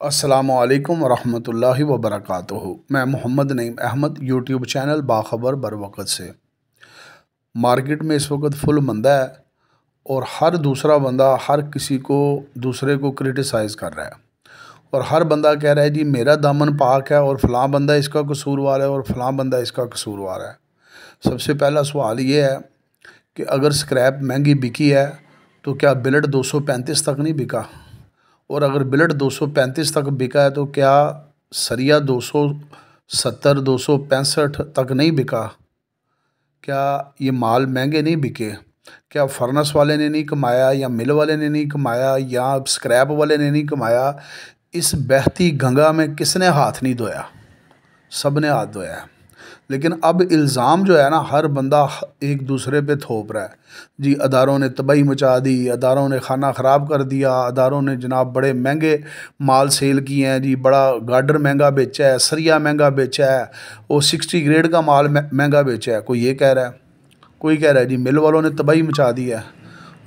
अस्सलामुअलैकुम वरहमतुल्लाहि वबरकातुहू। मैं मोहम्मद नईम अहमद यूट्यूब चैनल बाखबर बर वक़्त से। मार्केट में इस वक्त फुल मंदा है और हर दूसरा बंदा हर किसी को दूसरे को क्रिटिसाइज़ कर रहा है और हर बंदा कह रहा है जी मेरा दामन पाक है और फ़लाँ बंदा इसका कसूरवार है और फ़लाँ बंदा इसका कसूरवार है। सबसे पहला सवाल ये है कि अगर स्क्रैप महंगी बिकी है तो क्या बिलेट 235 तक नहीं बिका? और अगर बिलेट 235 तक बिका है तो क्या सरिया 270 265 तक नहीं बिका? क्या ये माल महंगे नहीं बिके? क्या फर्नेस वाले ने नहीं कमाया या मिल वाले ने नहीं कमाया या स्क्रैप वाले ने नहीं कमाया? इस बहती गंगा में किसने हाथ नहीं धोया? सब ने हाथ धोया है। लेकिन अब इल्ज़ाम जो है ना हर बंदा एक दूसरे पे थोप रहा है जी अदारों ने तबाही मचा दी, अदारों ने खाना ख़राब कर दिया, अदारों ने जनाब बड़े महंगे माल सेल किए हैं जी, बड़ा गार्डर महंगा बेचा है, सरिया महंगा बेचा है, वो 60 ग्रेड का माल महंगा बेचा है। कोई ये कह रहा है, कोई कह रहा है जी मिल वालों ने तबाही मचा दी है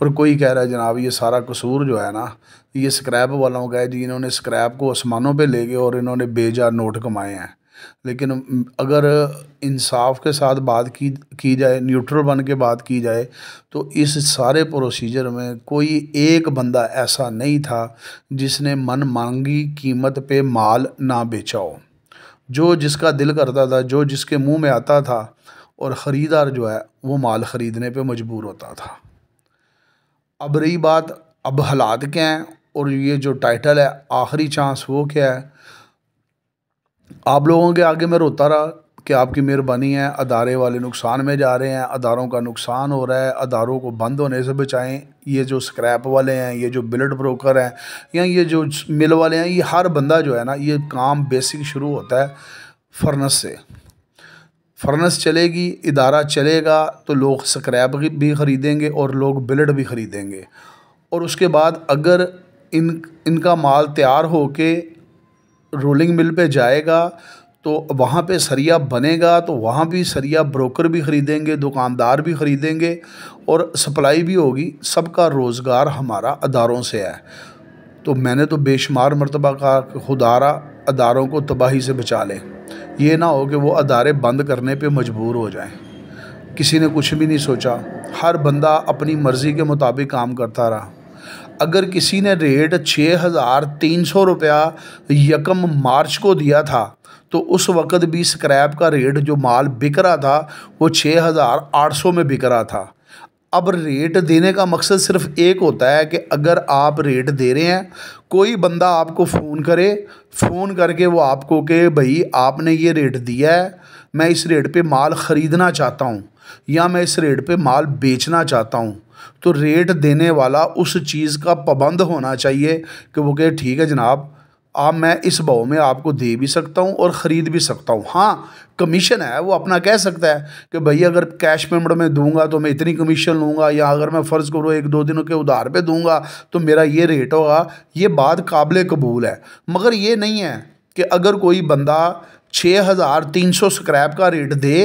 और कोई कह रहा है जनाब ये सारा कसूर जो है ना ये स्क्रैप वालों का है जी, इन्होंने स्क्रैप को आसमानों पे ले गए और इन्होंने बेजा नोट कमाए हैं। लेकिन अगर इंसाफ के साथ बात की जाए, न्यूट्रल बन के बात की जाए तो इस सारे प्रोसीजर में कोई एक बंदा ऐसा नहीं था जिसने मन मांगी कीमत पे माल ना बेचा हो। जो जिसका दिल करता था, जो जिसके मुंह में आता था और ख़रीदार जो है वो माल ख़रीदने पे मजबूर होता था। अब रही बात अब हालात क्या हैं और ये जो टाइटल है आखिरी चांस वो क्या है। आप लोगों के आगे मैं रोता रहा कि आपकी मेहरबानी है, अदारे वाले नुकसान में जा रहे हैं, अदारों का नुकसान हो रहा है, अदारों को बंद होने से बचाएं। ये जो स्क्रैप वाले हैं, ये जो बिलेट ब्रोकर हैं या ये जो मिल वाले हैं, ये हर बंदा जो है ना ये काम बेसिक शुरू होता है फर्नेस से। फर्नेस चलेगी, इदारा चलेगा तो लोग स्क्रैप भी ख़रीदेंगे और लोग बिलेट भी ख़रीदेंगे और उसके बाद अगर इनका माल तैयार हो के रोलिंग मिल पे जाएगा तो वहाँ पे सरिया बनेगा तो वहाँ भी सरिया ब्रोकर भी ख़रीदेंगे, दुकानदार भी ख़रीदेंगे और सप्लाई भी होगी। सबका रोज़गार हमारा अदारों से है। तो मैंने तो बेशुमार मरतबा कहा कि खुदारा अदारों को तबाही से बचा ले, ये ना हो कि वो अदारे बंद करने पे मजबूर हो जाएं। किसी ने कुछ भी नहीं सोचा, हर बंदा अपनी मर्ज़ी के मुताबिक काम करता रहा। अगर किसी ने रेट 6,300 रुपया यकम मार्च को दिया था तो उस वक़्त भी स्क्रैप का रेट जो माल बिक रहा था वो 6,800 में बिक रहा था। अब रेट देने का मकसद सिर्फ एक होता है कि अगर आप रेट दे रहे हैं, कोई बंदा आपको फ़ोन करे, फ़ोन करके वो आपको कहे भाई आपने ये रेट दिया है, मैं इस रेट पे माल ख़रीदना चाहता हूँ या मैं इस रेट पे माल बेचना चाहता हूँ, तो रेट देने वाला उस चीज़ का पाबंद होना चाहिए कि वो कहे ठीक है जनाब आप मैं इस भाव में आपको दे भी सकता हूँ और ख़रीद भी सकता हूँ। हाँ कमीशन है, वो अपना कह सकता है कि भाई अगर कैश पेमेंट में दूंगा तो मैं इतनी कमीशन लूँगा या अगर मैं फ़र्ज़ करूँ 1-2 दिनों के उधार पे दूंगा तो मेरा ये रेट होगा। ये बात काबिल कबूल है, मगर ये नहीं है कि अगर कोई बंदा 6,300 स्क्रैप का रेट दे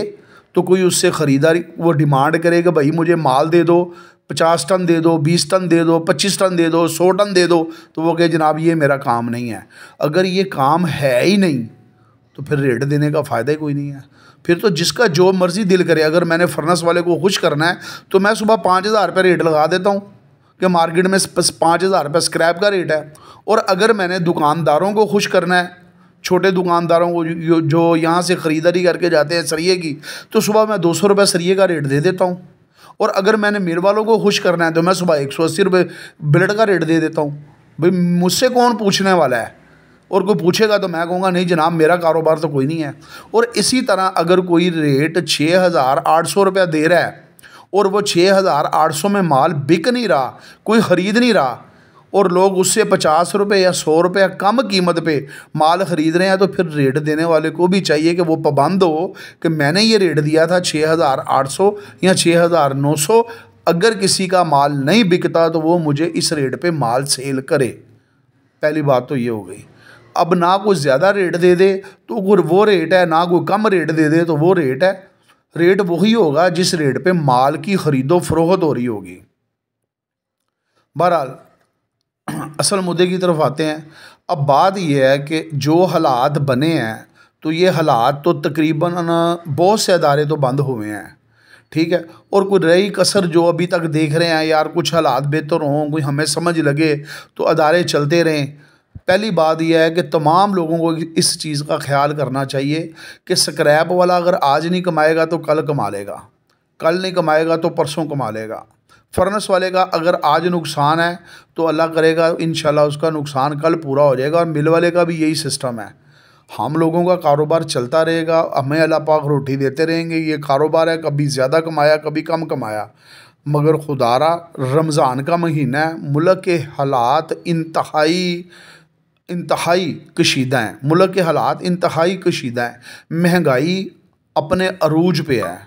तो कोई उससे ख़रीदारी वो डिमांड करे कि भाई मुझे माल दे दो, 50 टन दे दो, 20 टन दे दो, 25 टन दे दो, 100 टन दे दो, तो वो कहे जनाब ये मेरा काम नहीं है। अगर ये काम है ही नहीं तो फिर रेट देने का फ़ायदा ही कोई नहीं है। फिर तो जिसका जो मर्ज़ी दिल करे, अगर मैंने फर्नेस वाले को खुश करना है तो मैं सुबह 5,000 रुपये रेट लगा देता हूँ कि मार्केट में 5,000 रुपये स्क्रैप का रेट है। और अगर मैंने दुकानदारों को खुश करना है, छोटे दुकानदारों को जो यहाँ से ख़रीदारी करके जाते हैं सरिये की, तो सुबह मैं 200 रुपये सरिये का रेट दे देता हूँ। और अगर मैंने मिल वालों को खुश करना है तो मैं सुबह 180 रुपये बिलेट का रेट दे देता हूँ। भाई मुझसे कौन पूछने वाला है, और कोई पूछेगा तो मैं कहूँगा नहीं जनाब मेरा कारोबार तो कोई नहीं है। और इसी तरह अगर कोई रेट 6,800 रुपया दे रहा है और वो 6,800 में माल बिक नहीं रहा, कोई ख़रीद नहीं रहा और लोग उससे 50 रुपये या 100 रुपये कम कीमत पे माल ख़रीद रहे हैं, तो फिर रेट देने वाले को भी चाहिए कि वो पाबंद हो कि मैंने ये रेट दिया था 6,800 या 6,900, अगर किसी का माल नहीं बिकता तो वो मुझे इस रेट पे माल सेल करे। पहली बात तो ये हो गई। अब ना कोई ज़्यादा रेट दे दे तो वो रेट है, ना कोई कम रेट दे दे तो वो रेट है। रेट वही होगा जिस रेट पे माल की ख़रीदो फरोख्त हो रही होगी। बहरहाल असल मुद्दे की तरफ आते हैं। अब बात यह है कि जो हालात बने हैं, तो ये हालात तो तकरीबन बहुत से अदारे तो बंद हुए हैं, ठीक है। और कोई रही कसर जो अभी तक देख रहे हैं, यार कुछ हालात बेहतर हों, कोई हमें समझ लगे तो अदारे चलते रहें। पहली बात यह है कि तमाम लोगों को इस चीज़ का ख्याल करना चाहिए कि स्क्रैप वाला अगर आज नहीं कमाएगा तो कल कमा लेगा, कल नहीं कमाएगा तो परसों कमा लेगा। फर्नेस वाले का अगर आज नुकसान है तो अल्लाह करेगा इंशाल्लाह उसका नुकसान कल पूरा हो जाएगा। और मिल वाले का भी यही सिस्टम है। हम लोगों का कारोबार चलता रहेगा, हमें अल्लाह पाक रोटी देते रहेंगे। ये कारोबार है, कभी ज़्यादा कमाया कभी कम कमाया, मगर खुदारा रमज़ान का महीना है, मुल्क के हालात इंतहाई कशीदा हैं, मुल्क के हालात इंतहाई कशीदा हैं, महंगाई अपने अरूज पे है।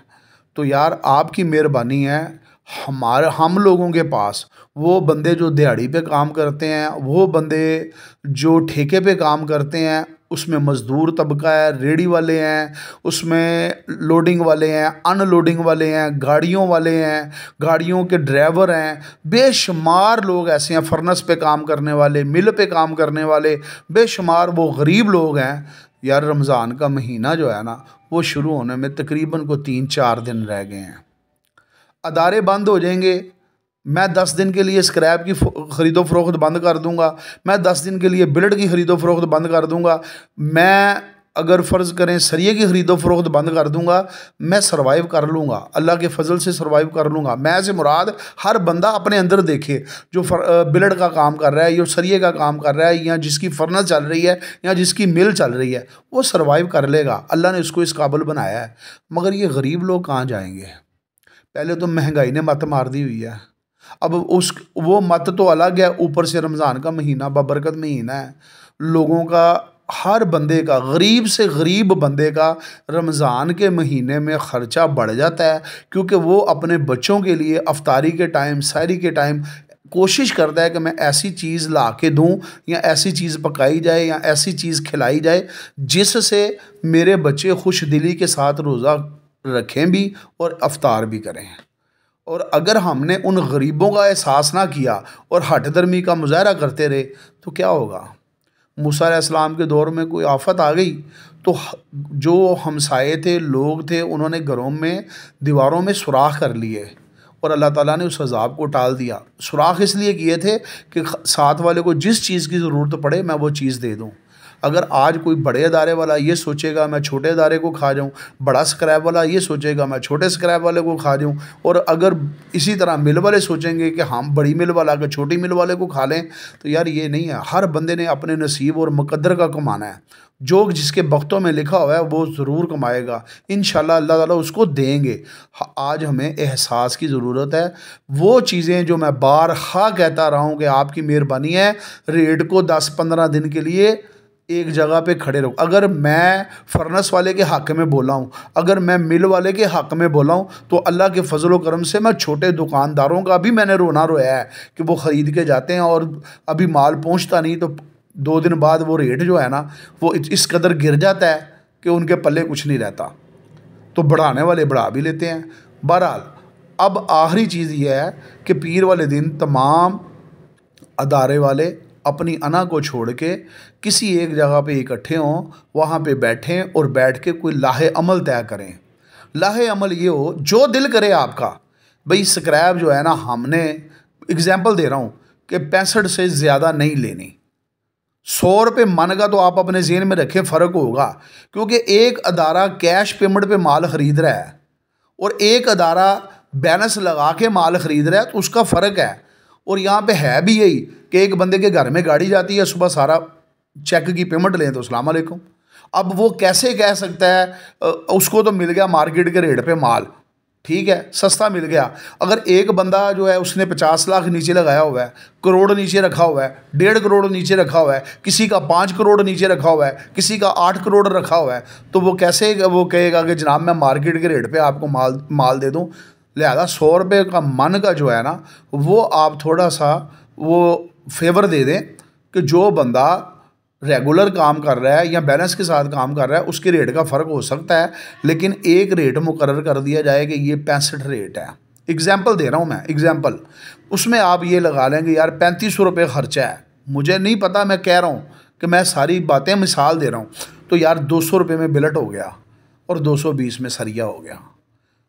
तो यार आपकी मेहरबानी है, हम लोगों के पास वो बंदे जो दिहाड़ी पे काम करते हैं, वो बंदे जो ठेके पे काम करते हैं, उसमें मज़दूर तबका है, रेडी वाले हैं, उसमें लोडिंग वाले हैं, अनलोडिंग वाले हैं, गाड़ियों वाले हैं, गाड़ियों के ड्राइवर हैं, बेशुमार लोग ऐसे हैं, फर्नेस पे काम करने वाले, मिल पे काम करने वाले, बेशुमार वो गरीब लोग हैं। यार रमज़ान का महीना जो है ना, वो शुरू होने में तकरीबन को 3-4 दिन रह गए हैं। अदारे बंद हो जाएंगे, मैं 10 दिन के लिए स्क्रैप की ख़रीदो फ़रोख्त बंद कर दूंगा, मैं 10 दिन के लिए बिल्ड की ख़रीदो फ़रोख्त बंद कर दूंगा, मैं अगर फ़र्ज़ करें सरिये की ख़रीदो फ़रोख्त बंद कर दूंगा, मैं सर्वाइव कर लूँगा, अल्लाह के फजल से सर्वाइव कर लूँगा। मैं से मुराद हर बंदा अपने अंदर देखे, जो बिल्ड का काम कर रहा है, या सरिये का काम कर रहा है, या जिसकी फर्नेस चल रही है, या जिसकी मिल चल रही है, वो सर्वाइव कर लेगा। अल्लाह ने उसको इस काबिल बनाया है। मगर ये गरीब लोग कहाँ जाएंगे? पहले तो महंगाई ने मत मार दी हुई है, अब उस वो मत तो अलग है, ऊपर से रमज़ान का महीना बबरकत महीना है। लोगों का, हर बंदे का, गरीब से गरीब बंदे का रमज़ान के महीने में ख़र्चा बढ़ जाता है, क्योंकि वो अपने बच्चों के लिए अफ्तारी के टाइम, सहरी के टाइम कोशिश करता है कि मैं ऐसी चीज़ ला के दूँ, या ऐसी चीज़ पकाई जाए, या ऐसी चीज़ खिलाई जाए जिससे मेरे बच्चे खुश दिली के साथ रोज़ा रखें भी और अफ्तार भी करें। और अगर हमने उन गरीबों का एहसास ना किया और हठ धर्मी का मुजाहरा करते रहे तो क्या होगा? मूसा अलैहिस्सलाम के दौर में कोई आफत आ गई तो जो हमसाये थे, लोग थे, उन्होंने घरों में दीवारों में सुराख कर लिए और अल्लाह ताला ने उस अज़ाब को टाल दिया। सुराख इसलिए किए थे कि साथ वाले को जिस चीज़ की ज़रूरत पड़े मैं वो चीज़ दे दूँ। अगर आज कोई बड़े अदारे वाला ये सोचेगा मैं छोटे अदारे को खा जाऊं, बड़ा स्क्रैप वाला ये सोचेगा मैं छोटे स्क्रैप वाले को खा जाऊं, और अगर इसी तरह मिल वाले सोचेंगे कि हम बड़ी मिल वाला के छोटी मिल वाले को खा लें, तो यार ये नहीं है। हर बंदे ने अपने नसीब और मुकद्दर का कमाना है। जो जिसके वक्तों में लिखा हुआ है वो ज़रूर कमाएगा, इंशाल्लाह अल्लाह ताला उसको देंगे। आज हमें एहसास की ज़रूरत है। वो चीज़ें जो मैं बारहा कहता रहा हूँ कि आपकी मेहरबानी है, रेट को 10-15 दिन के लिए एक जगह पे खड़े रहो। अगर मैं फर्नेस वाले के हक़ में बोला हूँ, अगर मैं मिल वाले के हक़ में बोला हूँ, तो अल्लाह के फजल व करम से मैं छोटे दुकानदारों का भी मैंने रोना रोया है कि वो ख़रीद के जाते हैं और अभी माल पहुँचता नहीं, तो 2 दिन बाद वो रेट जो है ना वो इस कदर गिर जाता है कि उनके पल्ले कुछ नहीं रहता, तो बढ़ाने वाले बढ़ा भी लेते हैं। बहरहाल अब आखिरी चीज़ ये है कि पीर वाले दिन तमाम अदारे वाले अपनी अना को छोड़ के किसी एक जगह पे इकट्ठे हों, वहाँ पे बैठें और बैठ के कोई लाहे अमल तय करें। लाहे अमल ये हो जो दिल करे आपका। भाई स्क्रैप जो है ना, हमने एग्जांपल दे रहा हूँ कि 65 से ज़्यादा नहीं लेनी। 100 रुपये मन का तो आप अपने जेहन में रखें, फ़र्क होगा, क्योंकि एक अदारा कैश पेमेंट पे माल ख़रीद रहा है और एक अदारा बैलेंस लगा के माल ख़रीद रहा है, तो उसका फ़र्क है। और यहाँ पे है भी यही कि एक बंदे के घर में गाड़ी जाती है, सुबह सारा चेक की पेमेंट लें तो अस्सलाम वालेकुम। अब वो कैसे कह सकता है, उसको तो मिल गया मार्केट के रेट पे माल, ठीक है, सस्ता मिल गया। अगर एक बंदा जो है उसने 50 लाख नीचे लगाया हुआ है, करोड़ नीचे रखा हुआ है, 1.5 करोड़ नीचे रखा हुआ है, किसी का 5 करोड़ नीचे रखा हुआ है, किसी का 8 करोड़ रखा हुआ है, तो वो कैसे वो कहेगा कि जनाब मैं मार्केट के रेट पे आपको माल दे दूँ। लिहाजा 100 रुपये का मन का जो है ना, वो आप थोड़ा सा वो फेवर दे दें कि जो बंदा रेगुलर काम कर रहा है या बैलेंस के साथ काम कर रहा है उसके रेट का फ़र्क हो सकता है, लेकिन एक रेट मुकर्रर कर दिया जाए कि ये 65 रेट है। एग्जाम्पल दे रहा हूँ मैं, एग्जाम्पल, उसमें आप ये लगा लेंगे यार 3500 रुपये ख़र्चा है। मुझे नहीं पता, मैं कह रहा हूँ कि मैं सारी बातें मिसाल दे रहा हूँ, तो यार 200 रुपये में बिलट हो गया और 220 में सरिया हो गया।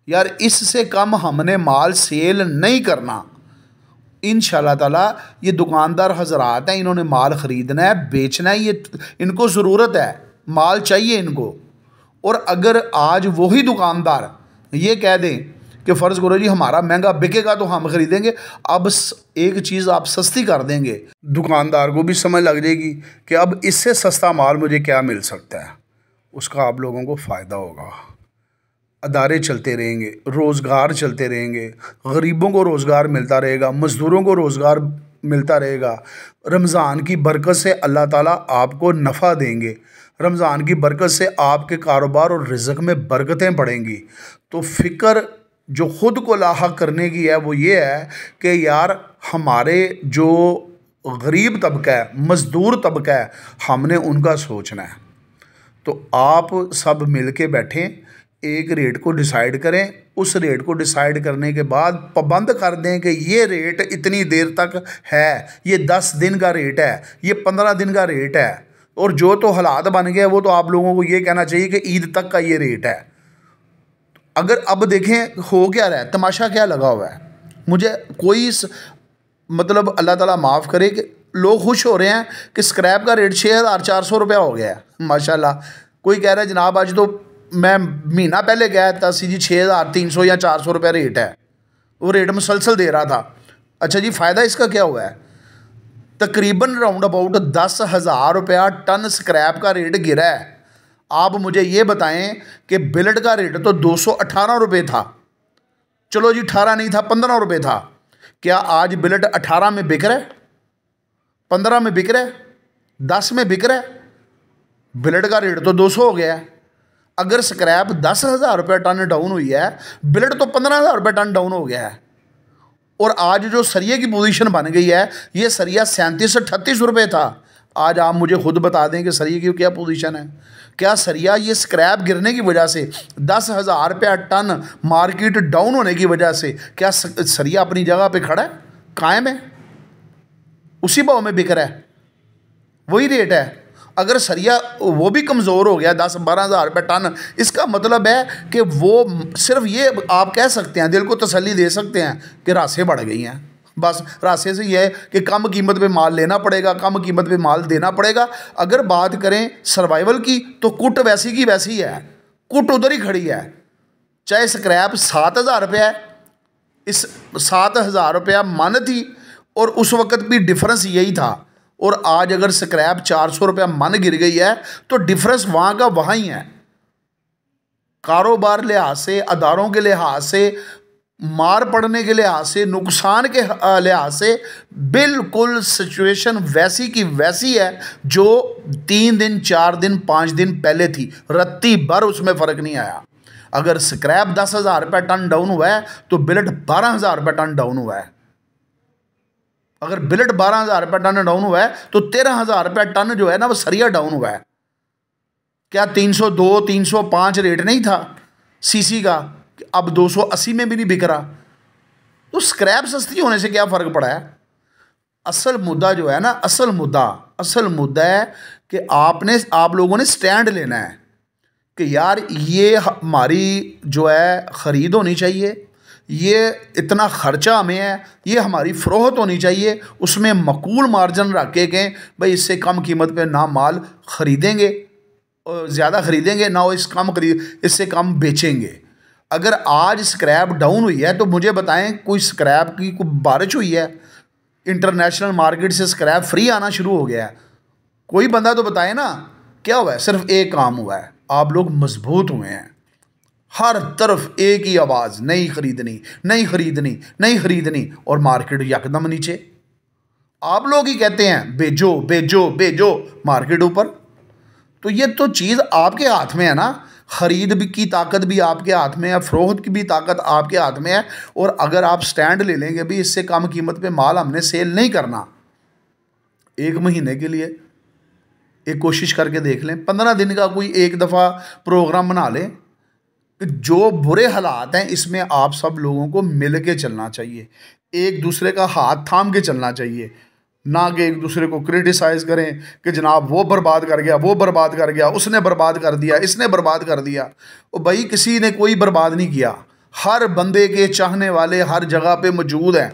यार इससे कम हमने माल सेल नहीं करना। इंशाल्लाह ताला ये दुकानदार हजरात हैं, इन्होंने माल ख़रीदना है, बेचना है, ये इनको ज़रूरत है, माल चाहिए इनको। और अगर आज वही दुकानदार ये कह दें कि फ़र्ज़ करो जी हमारा महंगा बिकेगा तो हम ख़रीदेंगे, अब एक चीज़ आप सस्ती कर देंगे, दुकानदार को भी समझ लग जाएगी कि अब इससे सस्ता माल मुझे क्या मिल सकता है, उसका आप लोगों को फ़ायदा होगा। अदारे चलते रहेंगे, रोज़गार चलते रहेंगे, गरीबों को रोज़गार मिलता रहेगा, मज़दूरों को रोज़गार मिलता रहेगा। रमज़ान की बरकत से अल्लाह ताला आपको नफ़ा देंगे, रमज़ान की बरकत से आपके कारोबार और रिज़्क़ में बरकतें बढ़ेंगी। तो फ़िक्र जो ख़ुद को लाहक करने की है वो ये है कि यार हमारे जो गरीब तबका है, मज़दूर तबका है, हमने उनका सोचना है। तो आप सब मिल के बैठें, एक रेट को डिसाइड करें, उस रेट को डिसाइड करने के बाद पाबंद कर दें कि ये रेट इतनी देर तक है, ये 10 दिन का रेट है, ये 15 दिन का रेट है। और जो तो हालात बन गए वो तो आप लोगों को ये कहना चाहिए कि ईद तक का ये रेट है। अगर अब देखें हो क्या रहा है, तमाशा क्या लगा हुआ है, मुझे कोई मतलब अल्लाह ताला माफ़ करे कि लोग खुश हो रहे हैं कि स्क्रैप का रेट 6400 रुपया हो गया है माशाल्लाह। कोई कह रहा है जनाब आज तो मैं महीना पहले गया था जी 6300 या 400 रुपये रेट है, वो रेट मुसलसल दे रहा था। अच्छा जी, फ़ायदा इसका क्या हुआ है? तकरीबन राउंड अबाउट 10,000 रुपया टन स्क्रैप का रेट गिरा है। आप मुझे ये बताएं कि बिलट का रेट तो 218 रुपये था, चलो जी 18 नहीं था, 15 रुपये था। क्या आज बिलट 18 में बिक रहा है, 15 में बिक रहा है, 10 में बिक रहा है? बिलट का रेट तो 200 हो गया है। अगर स्क्रैप 10,000 रुपये टन डाउन हुई है, बिलट तो 15,000 रुपये टन डाउन हो गया है। और आज जो सरिये की पोजीशन बन गई है, ये सरिया 37-38 रुपये था। आज आप मुझे खुद बता दें कि सरिये की क्या पोजीशन है। क्या सरिया ये स्क्रैप गिरने की वजह से 10,000 रुपया टन मार्केट डाउन होने की वजह से क्या सरिया अपनी जगह पे खड़ा है, कायम है, उसी भाव में बिक रहा है, वही रेट है? अगर सरिया वो भी कमज़ोर हो गया 10-12 हज़ार रुपये टन, इसका मतलब है कि वो सिर्फ ये आप कह सकते हैं, दिल को तसल्ली दे सकते हैं कि रासें बढ़ गई हैं। बस रास्ते से ये है कि कम कीमत पे माल लेना पड़ेगा, कम कीमत पे माल देना पड़ेगा। अगर बात करें सर्वाइवल की तो कुट वैसी की वैसी है, कुट उधर ही खड़ी है। चाहे स्क्रैप 7,000 रुपया है, इस 7,000 रुपया मन थी और उस वक़्त भी डिफरेंस यही था। और आज अगर स्क्रैप 400 रुपया मन गिर गई है तो डिफरेंस वहाँ का वहाँ ही है। कारोबार लिहाज से, अदारों के लिहाज से, मार पड़ने के लिहाज से, नुकसान के लिहाज से बिल्कुल सिचुएशन वैसी की वैसी है जो 3 दिन 4 दिन 5 दिन पहले थी, रत्ती भर उसमें फ़र्क नहीं आया। अगर स्क्रैप 10,000 रुपये टन डाउन हुआ है तो बिलट 12,000 रुपये टन डाउन हुआ है। अगर बिलट 12,000 रुपये टन डाउन हुआ है तो 13,000 रुपये टन जो है ना वो सरिया डाउन हुआ है। क्या 302 305 रेट नहीं था सीसी का, अब 280 में भी नहीं बिक रहा? तो स्क्रैप सस्ती होने से क्या फ़र्क पड़ा है? असल मुद्दा जो है ना, असल मुद्दा है कि आप लोगों ने स्टैंड लेना है कि यार ये हमारी जो है ख़रीद होनी चाहिए, ये इतना ख़र्चा हमें है, ये हमारी फ़रोख्त होनी चाहिए, उसमें मकबूल मार्जिन रख के गए भाई इससे कम कीमत पे ना माल ख़रीदेंगे, ज़्यादा ख़रीदेंगे ना, इससे कम बेचेंगे। अगर आज स्क्रैप डाउन हुई है तो मुझे बताएं कोई स्क्रैप की कोई बारिश हुई है? इंटरनेशनल मार्केट से स्क्रैप फ्री आना शुरू हो गया है? कोई बंदा तो बताए ना क्या हुआ है? सिर्फ एक काम हुआ है, आप लोग मजबूत हुए हैं। हर तरफ एक ही आवाज़, नहीं खरीदनी, नहीं खरीदनी, नहीं खरीदनी, और मार्केट यकदम नीचे। आप लोग ही कहते हैं भेजो भेजो भेजो, मार्केट ऊपर। तो ये तो चीज़ आपके हाथ में है ना, ख़रीद भी की ताकत भी आपके हाथ में है, फ़रोख्त की भी ताकत आपके हाथ में है। और अगर आप स्टैंड ले लेंगे भी इससे कम कीमत पे माल हमने सेल नहीं करना, 1 महीने के लिए एक कोशिश करके देख लें, 15 दिन का कोई एक दफ़ा प्रोग्राम बना लें कि जो बुरे हालात हैं इसमें आप सब लोगों को मिल के चलना चाहिए, एक दूसरे का हाथ थाम के चलना चाहिए। ना कि एक दूसरे को क्रिटिसाइज़ करें कि जनाब वो बर्बाद कर गया, वो बर्बाद कर गया, उसने बर्बाद कर दिया, इसने बर्बाद कर दिया। और भाई किसी ने कोई बर्बाद नहीं किया, हर बंदे के चाहने वाले हर जगह पे मौजूद हैं।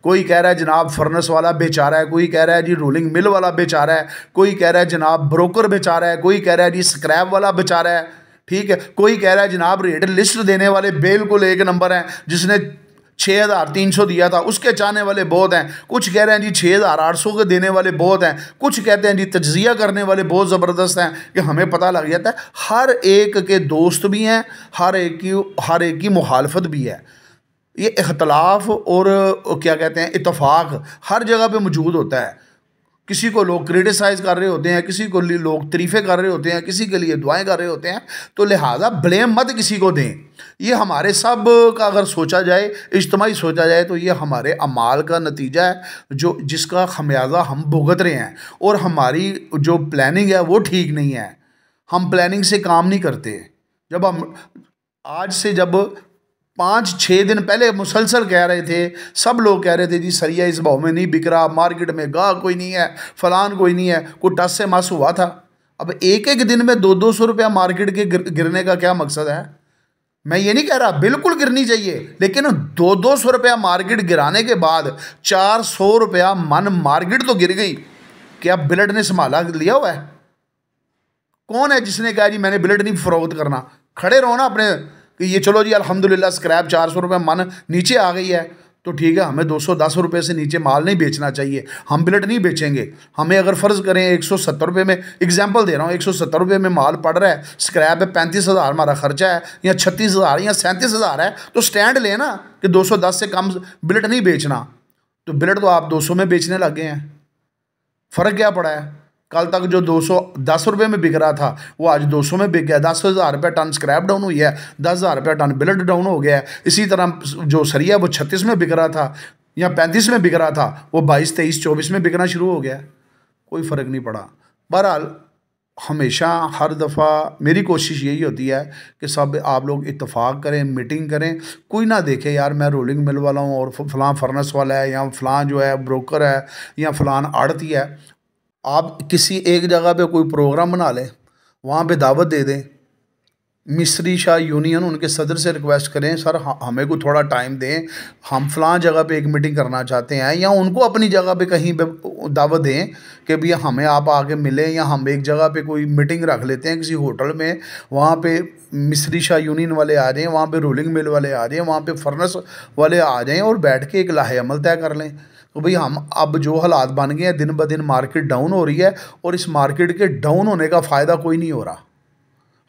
कोई कह रहा है जनाब फर्नेस वाला बेचारा है, कोई कह रहा है जी रोलिंग मिल वाला बेचारा है, कोई कह रहा है जनाब ब्रोकर बेचारा है, कोई कह रहा है जी स्क्रैप वाला बेचारा है, ठीक है। कोई कह रहा है जनाब रेट लिस्ट देने वाले बिल्कुल एक नंबर हैं, जिसने 6,300 दिया था उसके चाहने वाले बहुत हैं। कुछ कह रहे हैं जी 6,800 के देने वाले बहुत हैं। कुछ कहते हैं जी तज्जिया करने वाले बहुत ज़बरदस्त हैं कि हमें पता लग जाता है। हर एक के दोस्त भी हैं, हर एक की मुखालफत भी है। ये इख्तलाफ और क्या कहते हैं इत्तफाक हर जगह पे मौजूद होता है। किसी को लोग क्रिटिसाइज़ कर रहे होते हैं, किसी को लोग तारीफ़ें कर रहे होते हैं, किसी के लिए दुआएं कर रहे होते हैं। तो लिहाजा ब्लेम मत किसी को दें। ये हमारे सब का अगर सोचा जाए, इज्तिमाई सोचा जाए, तो ये हमारे अमाल का नतीजा है जो जिसका खमियाजा हम भुगत रहे हैं। और हमारी जो प्लानिंग है वो ठीक नहीं है। हम प्लानिंग से काम नहीं करते। जब हम आज से जब 5-6 दिन पहले मुसलसल कह रहे थे, सब लोग कह रहे थे जी सरिया इस भाव में नहीं बिक रहा, मार्केट में गाह कोई नहीं है, फलान कोई नहीं है, कोई टस से मस हुआ था। अब एक एक दिन में 200-200 रुपया मार्केट के गिरने का क्या मकसद है? मैं ये नहीं कह रहा बिल्कुल गिरनी चाहिए, लेकिन 200-200 रुपया मार्केट गिराने के बाद 400 रुपया मन मार्केट तो गिर गई। क्या बिलट ने संभाला लिया हुआ है? कौन है जिसने कहा जी मैंने बिलट नहीं फरोख्त करना? खड़े रहो ना अपने कि ये चलो जी अल्हम्दुलिल्लाह स्क्रैप 400 रुपये मन नीचे आ गई है तो ठीक है, हमें 210 रुपये से नीचे माल नहीं बेचना चाहिए, हम बिलट नहीं बेचेंगे। हमें अगर फ़र्ज़ करें 170 रुपये में, एग्जांपल दे रहा हूँ, 170 रुपये में माल पड़ रहा है, स्क्रैप है 35,000 हमारा खर्चा है, या 36,000 या 37,000 है, तो स्टैंड लेना कि 210 से कम बिलट नहीं बेचना। तो बिलट तो आप 200 में बेचने लग गए हैं। फ़र्क क्या पड़ा है? कल तक जो 210 रुपये में बिक रहा था वो आज 200 में बिक गया। 10,000 रुपये टन स्क्रैप डाउन हुई है, 10,000 रुपये टन बिलट डाउन हो गया है। इसी तरह जो सरिया वो 36 में बिक रहा था या 35 में बिक रहा था, वो 22, 23, 24 में बिकना शुरू हो गया। कोई फ़र्क नहीं पड़ा। बहरहाल हमेशा हर दफ़ा मेरी कोशिश यही होती है कि सब आप लोग इत्तफाक करें, मीटिंग करें। कोई ना देखे यार मैं रोलिंग मिल वाला हूँ और फ़लाँ फर्नेस वाला है, या फ़लाँ जो है ब्रोकर है, या फ़लाँ आड़ती है। आप किसी एक जगह पे कोई प्रोग्राम बना लें, वहाँ पे दावत दे दें। मिस्री शाह यूनियन उनके सदर से रिक्वेस्ट करें, सर हमें को थोड़ा टाइम दें, हम फ़लाँ जगह पे एक मीटिंग करना चाहते हैं, या उनको अपनी जगह पे कहीं पे दावत दें कि भैया हमें आप आके मिलें, या हम एक जगह पे कोई मीटिंग रख लेते हैं किसी होटल में। वहाँ पे मिस्री शाह यूनियन वाले आ जाएँ, वहाँ पे रोलिंग मिल वाले आ जाएँ, वहाँ पे फर्नेस वाले आ जाएँ, और बैठ के एक लाहे अमल तय कर लें। तो भाई हम अब जो हालात बन गए हैं, दिन ब दिन मार्केट डाउन हो रही है, और इस मार्केट के डाउन होने का फ़ायदा कोई नहीं हो रहा।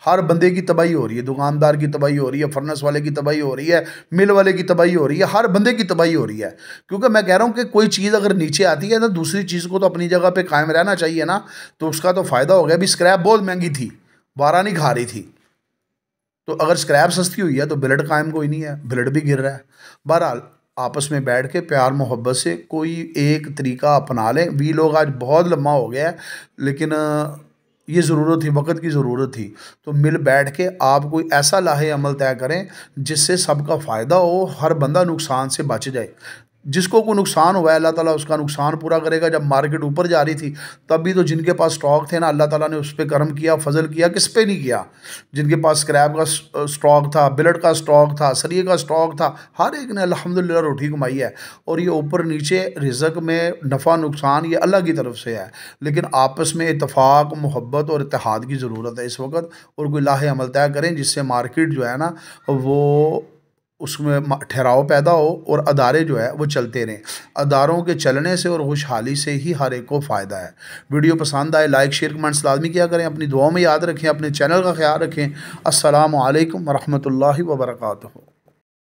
हर बंदे की तबाही हो रही है, दुकानदार की तबाही हो रही है, फर्नेस वाले की तबाही हो रही है, मिल वाले की तबाही हो रही है, हर बंदे की तबाही हो रही है। क्योंकि मैं कह रहा हूँ कि कोई चीज़ अगर नीचे आती है तो दूसरी चीज़ को तो अपनी जगह पे कायम रहना चाहिए ना। तो उसका तो फ़ायदा हो गया। अभी स्क्रैप बहुत महंगी थी, बारह नहीं खा रही थी, तो अगर स्क्रैप सस्ती हुई है तो बिलट कायम कोई नहीं है, बिलट भी गिर रहा है। बहरहाल आपस में बैठ के प्यार मोहब्बत से कोई एक तरीका अपना लें। वी लोग आज बहुत लम्बा हो गया है, लेकिन ये ज़रूरत थी, वक्त की ज़रूरत थी। तो मिल बैठ के आप कोई ऐसा लाहे अमल तय करें जिससे सबका फ़ायदा हो, हर बंदा नुकसान से बच जाए। जिसको कोई नुकसान हुआ है अल्लाह ताला उसका नुकसान पूरा करेगा। जब मार्केट ऊपर जा रही थी तब भी तो जिनके पास स्टॉक थे ना, अल्लाह ताला ने उस पर करम किया, फजल किया। किस पे नहीं किया? जिनके पास स्क्रैप का स्टॉक था, बिलट का स्टॉक था, सरिये का स्टॉक था, हर एक ने अल्हम्दुलिल्लाह रोटी कमाई है। और ये ऊपर नीचे रिज़्क़ में नफ़ा नुकसान ये अल्लाह की तरफ से है, लेकिन आपस में इत्तफाक, मोहब्बत और इत्तेहाद की ज़रूरत है इस वक्त। और कोई लाहे अमल तय करें जिससे मार्केट जो है ना वो उसमें ठहराव पैदा हो और अदारे जो है वो चलते रहें। अदारों के चलने से और खुशहाली से ही हर एक को फ़ायदा है। वीडियो पसंद आए लाइक शेयर कमेंट्स लाजमी किया करें। अपनी दुआओं में याद रखें, अपने चैनल का ख्याल रखें। अस्सलामु अलैकुम वरहमतुल्लाहि वबरकातुहू।